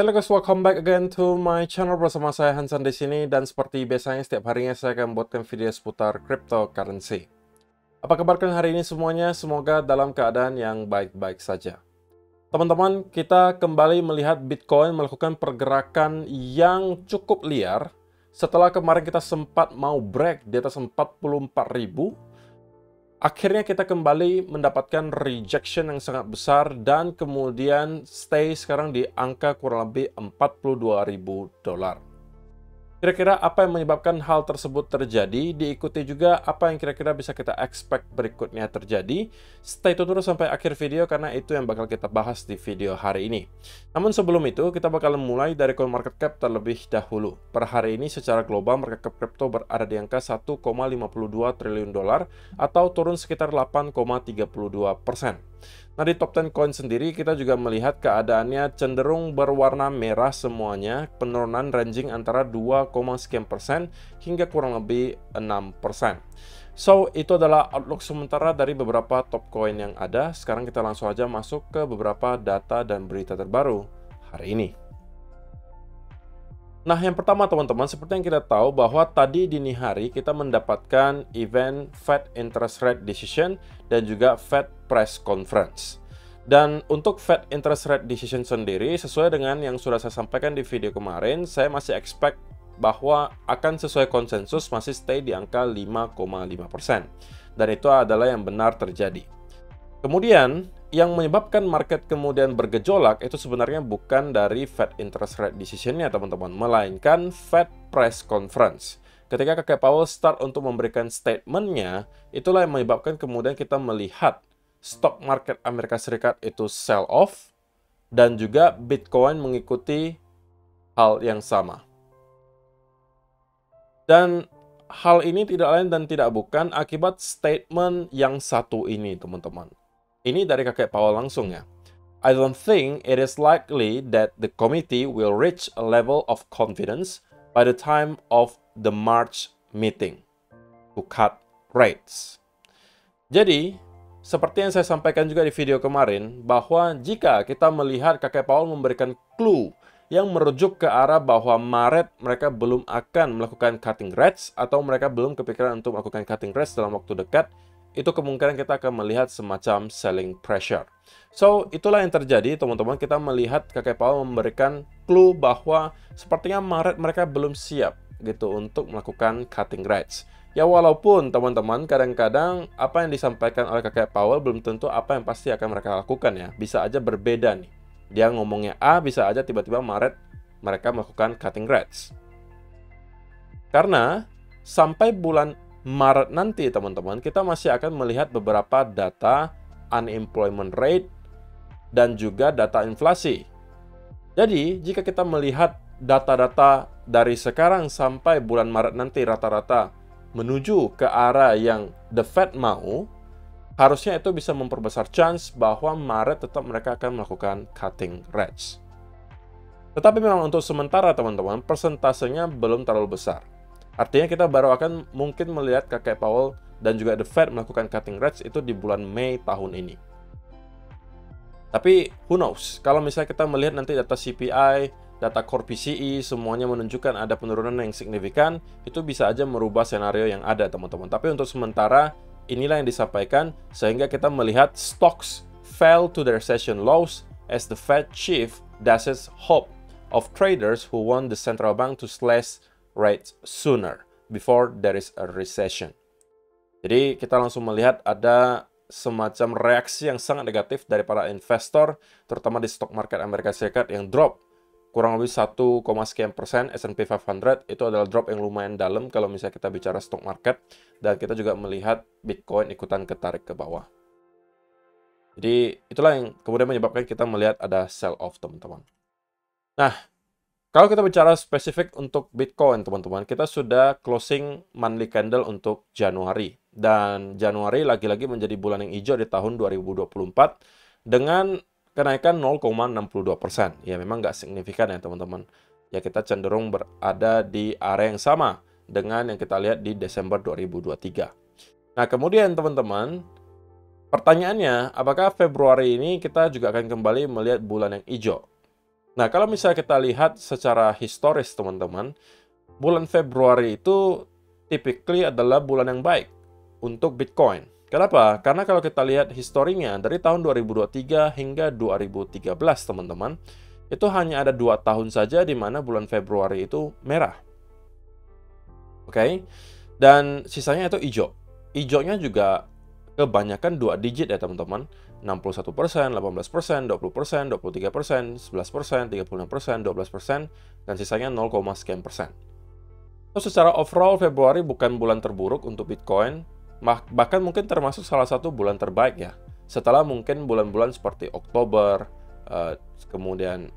Hello guys, welcome back again to my channel bersama saya Hansan di sini, dan seperti biasanya setiap harinya saya akan membuatkan video seputar cryptocurrency. Apa kabar kalian hari ini semuanya? Semoga dalam keadaan yang baik-baik saja. Teman-teman, kita kembali melihat Bitcoin melakukan pergerakan yang cukup liar setelah kemarin kita sempat mau break di atas 44.000. Akhirnya kita kembali mendapatkan rejection yang sangat besar dan kemudian stay sekarang di angka kurang lebih $42.000. Kira-kira apa yang menyebabkan hal tersebut terjadi? Diikuti juga apa yang kira-kira bisa kita expect berikutnya terjadi. Stay tune terus sampai akhir video karena itu yang bakal kita bahas di video hari ini. Namun sebelum itu, kita bakal mulai dari CoinMarketCap terlebih dahulu. Per hari ini secara global market cap crypto berada di angka $1,52 triliun atau turun sekitar 8,32%. Nah, di top 10 coin sendiri kita juga melihat keadaannya cenderung berwarna merah semuanya, penurunan ranging antara 2, sekian persen hingga kurang lebih 6%. So, itu adalah outlook sementara dari beberapa top coin yang ada. Sekarang kita langsung aja masuk ke beberapa data dan berita terbaru hari ini. Nah, yang pertama teman-teman, seperti yang kita tahu bahwa tadi dini hari kita mendapatkan event Fed Interest Rate Decision dan juga Fed Press Conference. Dan untuk Fed Interest Rate Decision sendiri, sesuai dengan yang sudah saya sampaikan di video kemarin, saya masih expect bahwa akan sesuai konsensus masih stay di angka 5,5%. Dan itu adalah yang benar terjadi. Kemudian, yang menyebabkan market kemudian bergejolak itu sebenarnya bukan dari Fed Interest Rate Decision-nya teman-teman, melainkan Fed Press Conference. Ketika Kakek Powell start untuk memberikan statement-nya, itulah yang menyebabkan kemudian kita melihat stock market Amerika Serikat itu sell off, dan juga Bitcoin mengikuti hal yang sama. Dan hal ini tidak lain dan tidak bukan akibat statement yang satu ini teman-teman. Ini dari Kakek Powell langsung ya. I don't think it is likely that the committee will reach a level of confidence by the time of the March meeting to cut rates. Jadi, seperti yang saya sampaikan juga di video kemarin, bahwa jika kita melihat Kakek Powell memberikan clue yang merujuk ke arah bahwa Maret mereka belum akan melakukan cutting rates atau mereka belum kepikiran untuk melakukan cutting rates dalam waktu dekat, itu kemungkinan kita akan melihat semacam selling pressure. So, itulah yang terjadi, teman-teman. Kita melihat Kakek Powell memberikan clue bahwa sepertinya Maret mereka belum siap gitu untuk melakukan cutting rates. Ya, walaupun teman-teman kadang-kadang apa yang disampaikan oleh Kakek Powell belum tentu apa yang pasti akan mereka lakukan ya. Bisa aja berbeda nih. Dia ngomongnya A, bisa aja tiba-tiba Maret mereka melakukan cutting rates. Karena sampai bulan Maret nanti teman-teman, kita masih akan melihat beberapa data unemployment rate dan juga data inflasi. Jadi, jika kita melihat data-data dari sekarang sampai bulan Maret nanti rata-rata menuju ke arah yang the Fed mau, harusnya itu bisa memperbesar chance bahwa Maret tetap mereka akan melakukan cutting rates. Tetapi memang untuk sementara teman-teman, persentasenya belum terlalu besar. Artinya kita baru akan mungkin melihat Kakek Powell dan juga The Fed melakukan cutting rates itu di bulan Mei tahun ini. Tapi who knows, kalau misalnya kita melihat nanti data CPI, data Core PCE, semuanya menunjukkan ada penurunan yang signifikan, itu bisa aja merubah senario yang ada teman-teman. Tapi untuk sementara, inilah yang disampaikan sehingga kita melihat stocks fell to their session lows as the Fed chief dashes hope of traders who want the central bank to slash rates sooner before there is a recession. Jadi kita langsung melihat ada semacam reaksi yang sangat negatif dari para investor, terutama di stock market Amerika Serikat yang drop kurang lebih 1, sekian persen. S&P 500 itu adalah drop yang lumayan dalam kalau misalnya kita bicara stock market, dan kita juga melihat Bitcoin ikutan ketarik ke bawah. Jadi itulah yang kemudian menyebabkan kita melihat ada sell off teman-teman. Nah, kalau kita bicara spesifik untuk Bitcoin, teman-teman, kita sudah closing monthly candle untuk Januari. Dan Januari lagi-lagi menjadi bulan yang hijau di tahun 2024 dengan kenaikan 0,62%. Ya, memang nggak signifikan ya, teman-teman. Ya, kita cenderung berada di area yang sama dengan yang kita lihat di Desember 2023. Nah, kemudian, teman-teman, pertanyaannya, apakah Februari ini kita juga akan kembali melihat bulan yang hijau? Nah, kalau misalnya kita lihat secara historis, teman-teman, bulan Februari itu typically adalah bulan yang baik untuk Bitcoin. Kenapa? Karena kalau kita lihat historinya, dari tahun 2023 hingga 2013, teman-teman, itu hanya ada 2 tahun saja di mana bulan Februari itu merah. Oke? Dan sisanya itu hijau. Hijaunya juga kebanyakan 2 digit ya, teman-teman. 61%, 18%, 20%, 23%, 11%, 36%, 12%, dan sisanya 0, sekian persen. So, secara overall, Februari bukan bulan terburuk untuk Bitcoin, bahkan mungkin termasuk salah satu bulan terbaik ya. Setelah mungkin bulan-bulan seperti Oktober, kemudian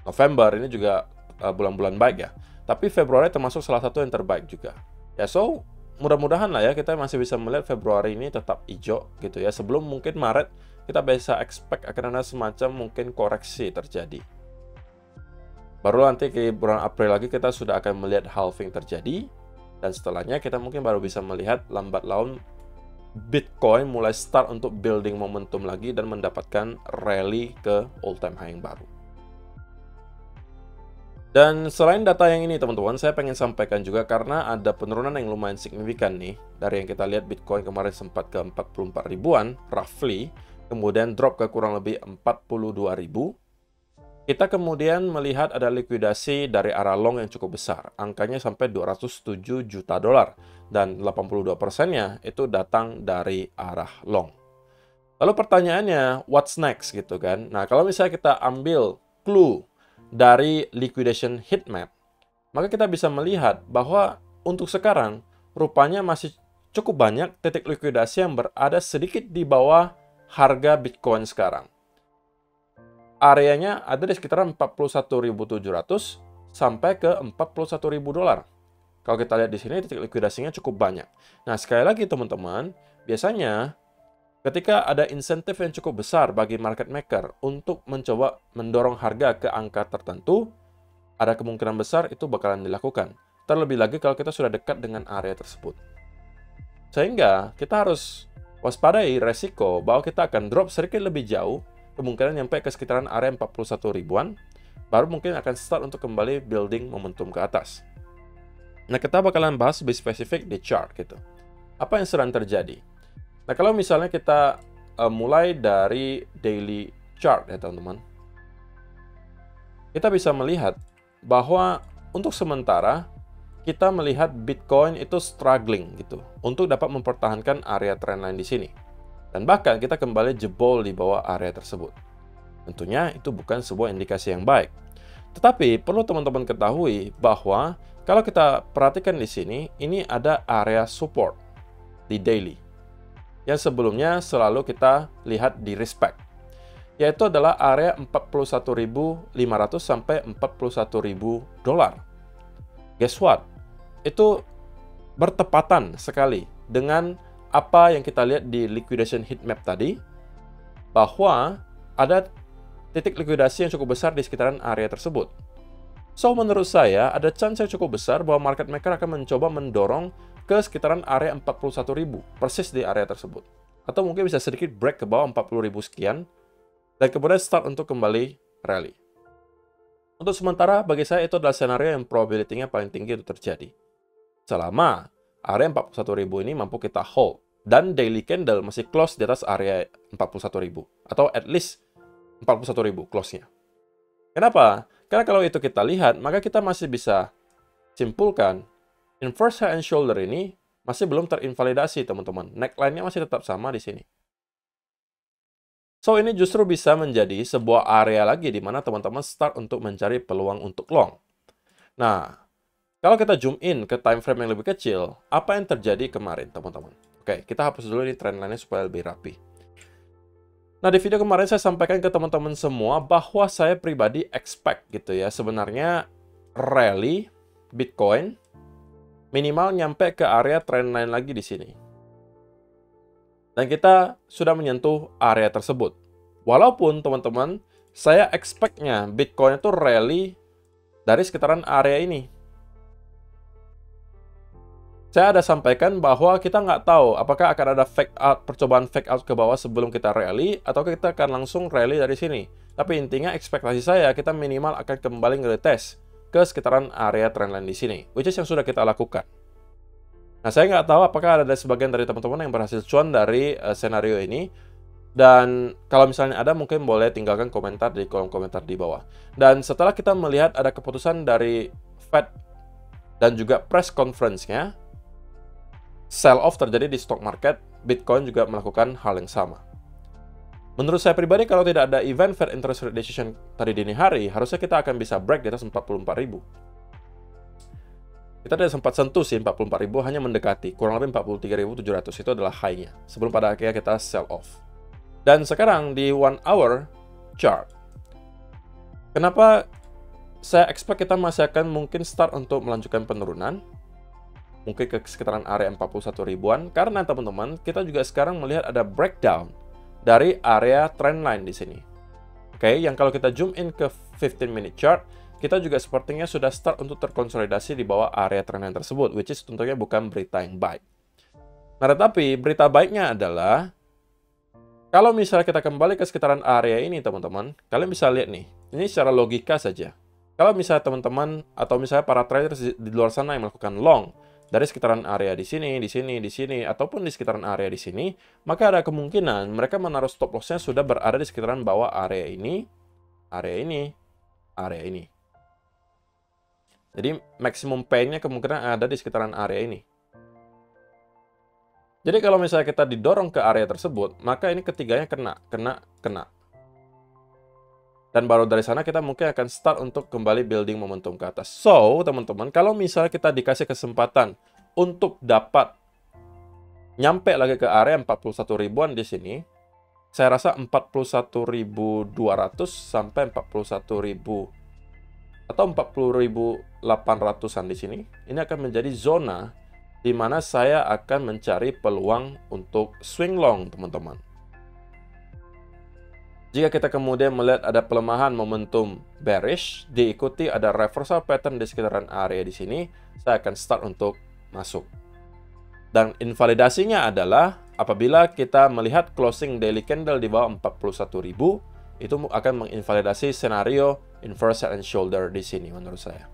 November, ini juga bulan-bulan baik ya. Tapi Februari termasuk salah satu yang terbaik juga. Ya, so mudah-mudahan lah ya kita masih bisa melihat Februari ini tetap hijau gitu ya. Sebelum mungkin Maret kita bisa expect akan ada semacam mungkin koreksi terjadi. Baru nanti ke bulan April lagi kita sudah akan melihat halving terjadi. Dan setelahnya kita mungkin baru bisa melihat lambat laun Bitcoin mulai start untuk building momentum lagi dan mendapatkan rally ke all-time high yang baru. Dan selain data yang ini, teman-teman, saya pengen sampaikan juga karena ada penurunan yang lumayan signifikan nih. Dari yang kita lihat Bitcoin kemarin sempat ke 44 ribuan, roughly, kemudian drop ke kurang lebih 42 ribu. Kita kemudian melihat ada likuidasi dari arah long yang cukup besar. Angkanya sampai 207 juta dolar. Dan 82%-nya itu datang dari arah long. Lalu pertanyaannya, what's next gitu kan? Nah, kalau misalnya kita ambil clue dari liquidation heat map, maka kita bisa melihat bahwa untuk sekarang rupanya masih cukup banyak titik likuidasi yang berada sedikit di bawah harga Bitcoin sekarang. Areanya ada di sekitar 41.700 sampai ke 41.000 dolar. Kalau kita lihat di sini titik likuidasinya cukup banyak. Nah, sekali lagi teman-teman, biasanya ketika ada insentif yang cukup besar bagi market maker untuk mencoba mendorong harga ke angka tertentu, ada kemungkinan besar itu bakalan dilakukan. Terlebih lagi kalau kita sudah dekat dengan area tersebut. Sehingga kita harus waspadai resiko bahwa kita akan drop sedikit lebih jauh, kemungkinan nyampe ke sekitaran area 41 ribuan, baru mungkin akan start untuk kembali building momentum ke atas. Nah, kita bakalan bahas lebih spesifik di chart gitu. Apa yang sedang terjadi? Nah, kalau misalnya kita mulai dari daily chart ya teman-teman, kita bisa melihat bahwa untuk sementara kita melihat Bitcoin itu struggling gitu untuk dapat mempertahankan area trendline di sini. Dan bahkan kita kembali jebol di bawah area tersebut. Tentunya itu bukan sebuah indikasi yang baik. Tetapi perlu teman-teman ketahui bahwa kalau kita perhatikan di sini, ini ada area support di daily yang sebelumnya selalu kita lihat di respect, yaitu adalah area 41.500 sampai 41.000 dolar. Guess what? Itu bertepatan sekali dengan apa yang kita lihat di liquidation heat map tadi, bahwa ada titik likuidasi yang cukup besar di sekitaran area tersebut. So, menurut saya, ada chance yang cukup besar bahwa market maker akan mencoba mendorong ke sekitaran area 41.000, persis di area tersebut. Atau mungkin bisa sedikit break ke bawah 40.000 sekian, dan kemudian start untuk kembali rally. Untuk sementara, bagi saya itu adalah skenario yang probability-nya paling tinggi untuk terjadi. Selama area 41.000 ini mampu kita hold, dan daily candle masih close di atas area 41.000, atau at least 41.000 close-nya. Kenapa? Karena kalau itu kita lihat, maka kita masih bisa simpulkan inverse head and shoulder ini masih belum terinvalidasi, teman-teman. Neckline-nya masih tetap sama di sini. So, ini justru bisa menjadi sebuah area lagi di mana teman-teman start untuk mencari peluang untuk long. Nah, kalau kita zoom in ke time frame yang lebih kecil, apa yang terjadi kemarin, teman-teman? Oke, kita hapus dulu ini trendline-nya supaya lebih rapi. Nah, di video kemarin saya sampaikan ke teman-teman semua bahwa saya pribadi expect gitu ya, sebenarnya rally Bitcoin minimal nyampe ke area trendline lagi di sini. Dan kita sudah menyentuh area tersebut. Walaupun teman-teman, saya expect-nya Bitcoin itu rally dari sekitaran area ini. Saya ada sampaikan bahwa kita nggak tahu apakah akan ada fake out, percobaan fake out ke bawah sebelum kita rally, atau kita akan langsung rally dari sini. Tapi intinya ekspektasi saya kita minimal akan kembali nge-retest ke sekitaran area trendline di sini, which is yang sudah kita lakukan. Nah, saya nggak tahu apakah ada sebagian dari teman-teman yang berhasil cuan dari senario ini. Dan kalau misalnya ada, mungkin boleh tinggalkan komentar di kolom komentar di bawah. Dan setelah kita melihat ada keputusan dari Fed dan juga press conference-nya, sell-off terjadi di stock market, Bitcoin juga melakukan hal yang sama. Menurut saya pribadi, kalau tidak ada event Fed interest rate decision tadi dini hari, harusnya kita akan bisa break di atas 44.000. Kita tidak sempat sentuh sih 44.000, hanya mendekati, kurang lebih 43.700 itu adalah high-nya, sebelum pada akhirnya kita sell-off. Dan sekarang di 1 hour chart, kenapa saya expect kita masih akan mungkin start untuk melanjutkan penurunan, mungkin ke sekitaran area 41 ribuan, karena teman-teman, kita juga sekarang melihat ada breakdown dari area trendline di sini. Oke, yang kalau kita zoom in ke 15-minute chart, kita juga sepertinya sudah start untuk terkonsolidasi di bawah area trendline tersebut, which is tentunya bukan berita yang baik. Nah, tetapi berita baiknya adalah, kalau misalnya kita kembali ke sekitaran area ini, teman-teman, kalian bisa lihat nih, ini secara logika saja. Kalau misalnya teman-teman, atau misalnya para traders di luar sana yang melakukan long, dari sekitaran area di sini, di sini, di sini, ataupun di sekitaran area di sini, maka ada kemungkinan mereka menaruh stop loss-nya sudah berada di sekitaran bawah area ini, area ini, area ini. Jadi, maksimum pain-nya kemungkinan ada di sekitaran area ini. Jadi kalau misalnya kita didorong ke area tersebut, maka ini ketiganya kena. Dan baru dari sana kita mungkin akan start untuk kembali building momentum ke atas. So, teman-teman, kalau misalnya kita dikasih kesempatan untuk dapat nyampe lagi ke area 41 ribuan di sini, saya rasa 41.200 sampai 41.000 atau 40.800-an di sini, ini akan menjadi zona di mana saya akan mencari peluang untuk swing long, teman-teman. Jika kita kemudian melihat ada pelemahan momentum bearish, diikuti ada reversal pattern di sekitaran area di sini, saya akan start untuk masuk. Dan invalidasinya adalah apabila kita melihat closing daily candle di bawah 41.000, itu akan menginvalidasi senario inverse head and shoulder di sini menurut saya.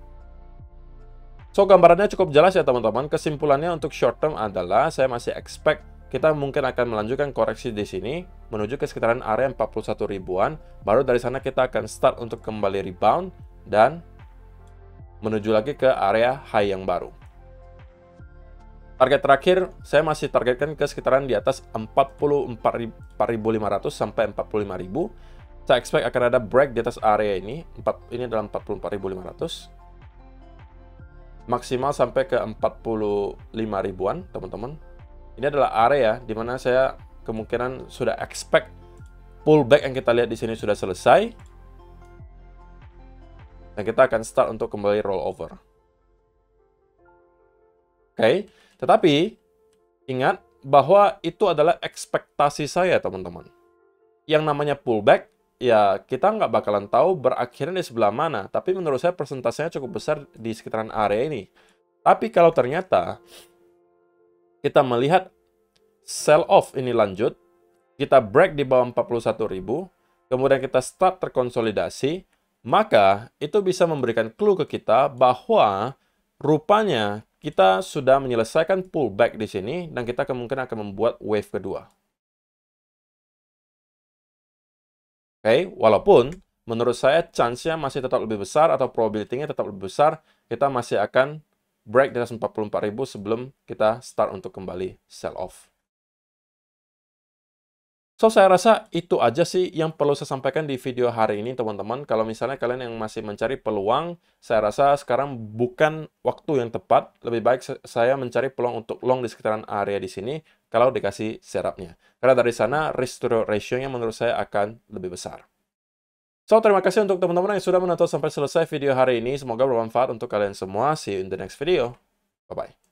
So, gambarannya cukup jelas ya teman-teman. Kesimpulannya untuk short term adalah saya masih expect kita mungkin akan melanjutkan koreksi di sini menuju ke sekitaran area 41 ribuan. Baru dari sana kita akan start untuk kembali rebound dan menuju lagi ke area high yang baru. Target terakhir saya masih targetkan ke sekitaran di atas 44.500 sampai 45.000. Saya expect akan ada break di atas area ini. Ini adalah 44.500. Maksimal sampai ke 45 ribuan, teman-teman. Ini adalah area di mana saya kemungkinan sudah expect pullback yang kita lihat di sini sudah selesai. Dan kita akan start untuk kembali rollover. Oke, tetapi ingat bahwa itu adalah ekspektasi saya, teman-teman. Yang namanya pullback, ya kita nggak bakalan tahu berakhirnya di sebelah mana. Tapi menurut saya persentasenya cukup besar di sekitaran area ini. Tapi kalau ternyata kita melihat sell off ini lanjut, kita break di bawah 41.000, kemudian kita start terkonsolidasi, maka itu bisa memberikan clue ke kita bahwa rupanya kita sudah menyelesaikan pullback di sini dan kita kemungkinan akan membuat wave kedua. Oke, walaupun menurut saya chance-nya masih tetap lebih besar atau probability-nya tetap lebih besar, kita masih akan break di atas 44.000 sebelum kita start untuk kembali sell off. So, saya rasa itu aja sih yang perlu saya sampaikan di video hari ini, teman-teman. Kalau misalnya kalian yang masih mencari peluang, saya rasa sekarang bukan waktu yang tepat. Lebih baik saya mencari peluang untuk long di sekitaran area di sini kalau dikasih setup-nya. Karena dari sana, risk to ratio-nya menurut saya akan lebih besar. So, terima kasih untuk teman-teman yang sudah menonton sampai selesai video hari ini. Semoga bermanfaat untuk kalian semua. See you in the next video. Bye-bye.